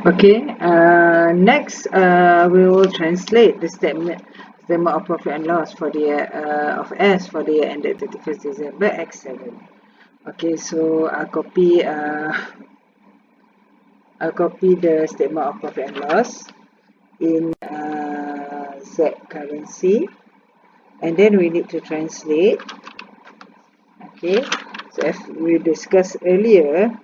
Okay, next we will translate the statement of profit and loss for the year of S for the year ended 31st December X7. Okay, so I'll copy the statement of profit and loss in Z currency, and then we need to translate. Okay, so as we discussed earlier,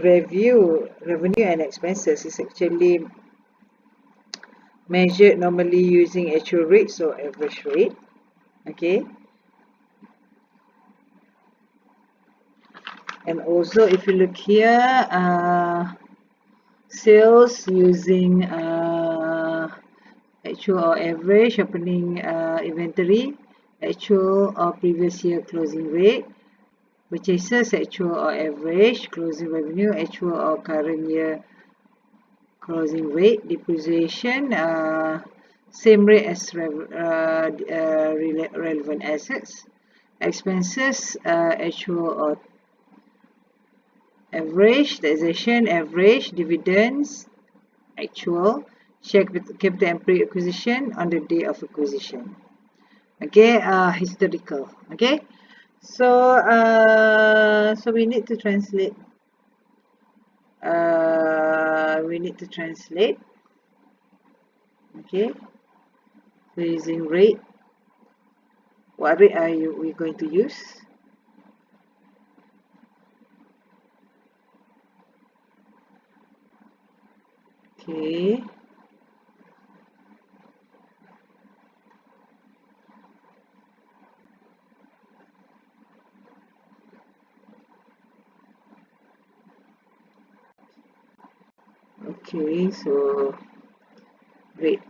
review revenue and expenses is actually measured normally using actual rates or average rate. Okay, and also if you look here, sales using actual or average opening inventory, actual or previous year closing rate, purchases actual or average, closing revenue actual or current year closing rate, depreciation same rate as relevant assets, expenses actual or average, taxation average, dividends actual, share capital and pre-acquisition on the day of acquisition. Okay, historical. Okay, so we need to translate. Okay, so using rate, what rate are we going to use? Okay, okay, so rate.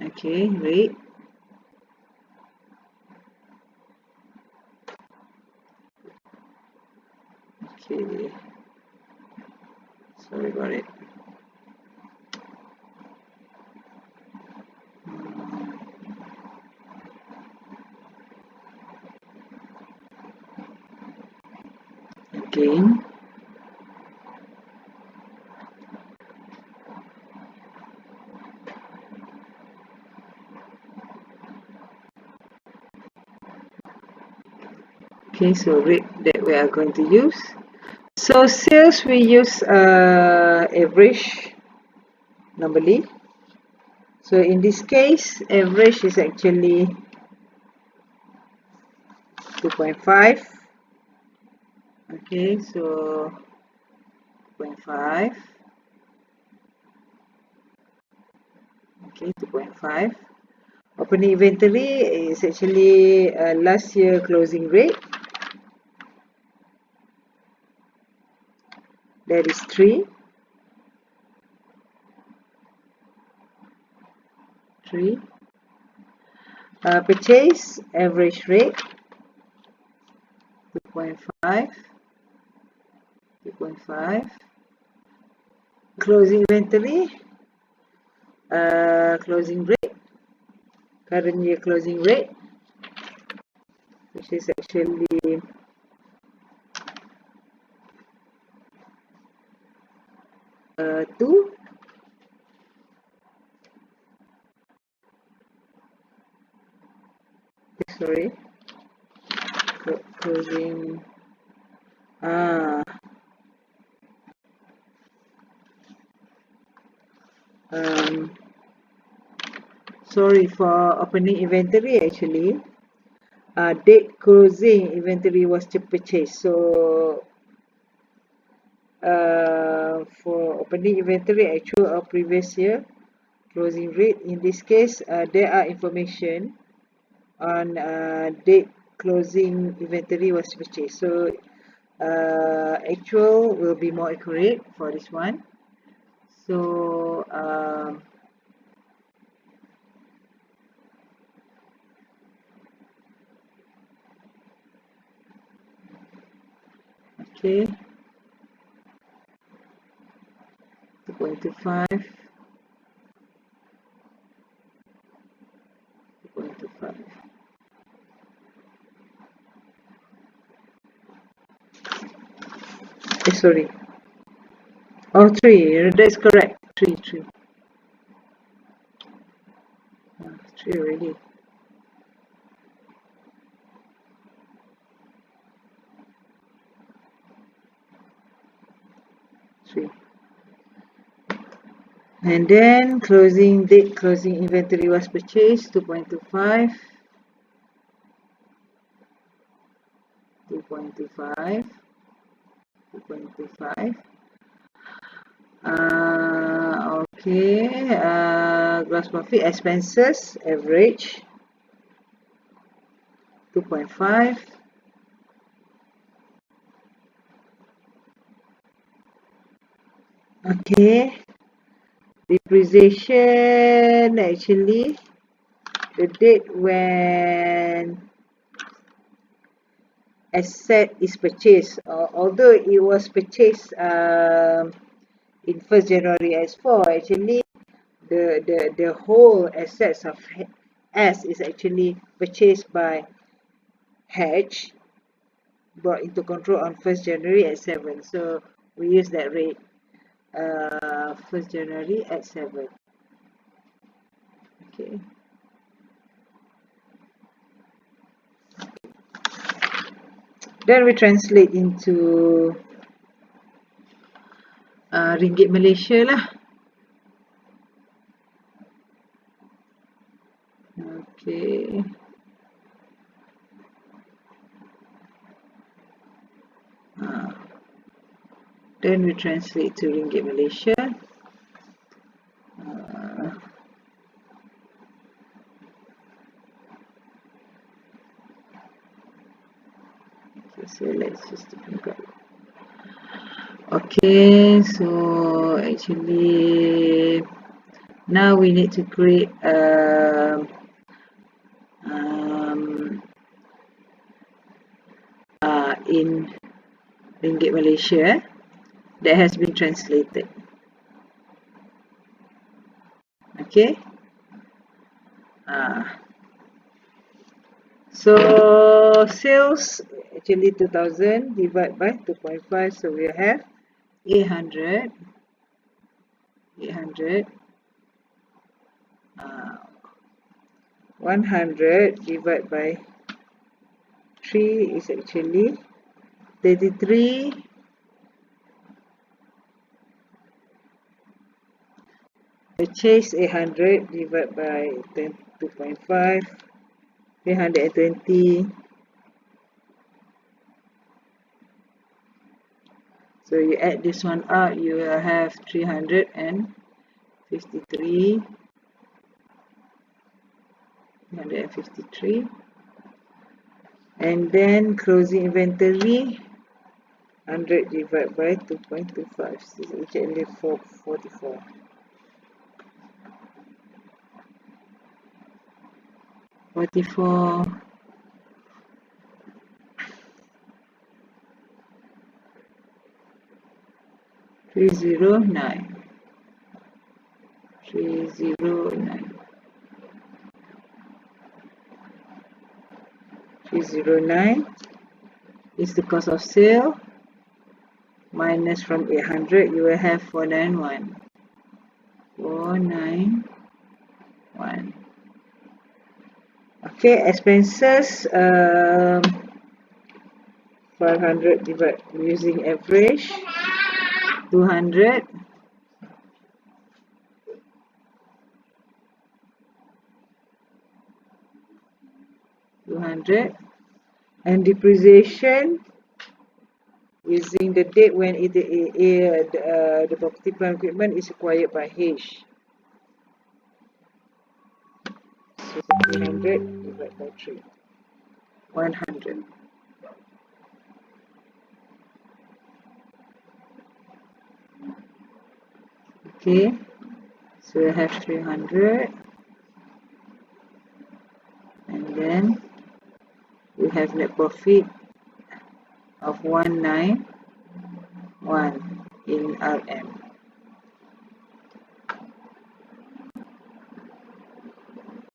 Okay, rate. Okay, sorry about it. Again. Okay, so rate that we are going to use. So sales we use average normally. So in this case, average is actually 2.5. Okay, so 2.5. Okay, 2.5. Opening inventory is actually last year closing rate. That is 3. 3. Purchase average rate 2.5. 2.5. Closing inventory, closing rate, current year closing rate, which is actually 2. Sorry, closing. Sorry, for opening inventory actually, date closing inventory was to purchase. So for opening inventory actual or previous year closing rate, in this case there are information on date closing inventory was purchased. So actual will be more accurate for this one. So okay, 2.25, 2.25. sorry. Oh, 3. That's correct. 3. 3 already. And then closing date, closing inventory was purchased 2.25. 2.25. 2.25. Okay. Gross profit, expenses, average 2.5. Okay. Depreciation, actually, the date when asset is purchased, although it was purchased in 1st January S4, actually the whole assets of S is actually purchased by H, brought into control on 1st January at 7. So we use that rate, 1st January at 7. Okay. Then we translate into Ringgit Malaysia lah. Okay. Then we translate to Ringgit Malaysia. Okay, so let's just look at. Okay, so actually now we need to create in Ringgit Malaysia that has been translated. Okay. So sales actually 2000 divided by 2.5, so we have 800. 100 divided by 3 is actually 33. Purchase 800 divided by 2.5, 320. So you add this one up, you will have 353. 353. And then closing inventory 100 divided by 2.25, so it's actually 44. 44. 309. 309. 309 is the cost of sale minus from 800, you will have 491. 491. Okay, expenses 500 divided using average 200. 200. And depreciation using the date when the property plant equipment is acquired by H. So 300 divided by 3. 100. Okay, so we have 300. And then we have net profit of 191 in RM.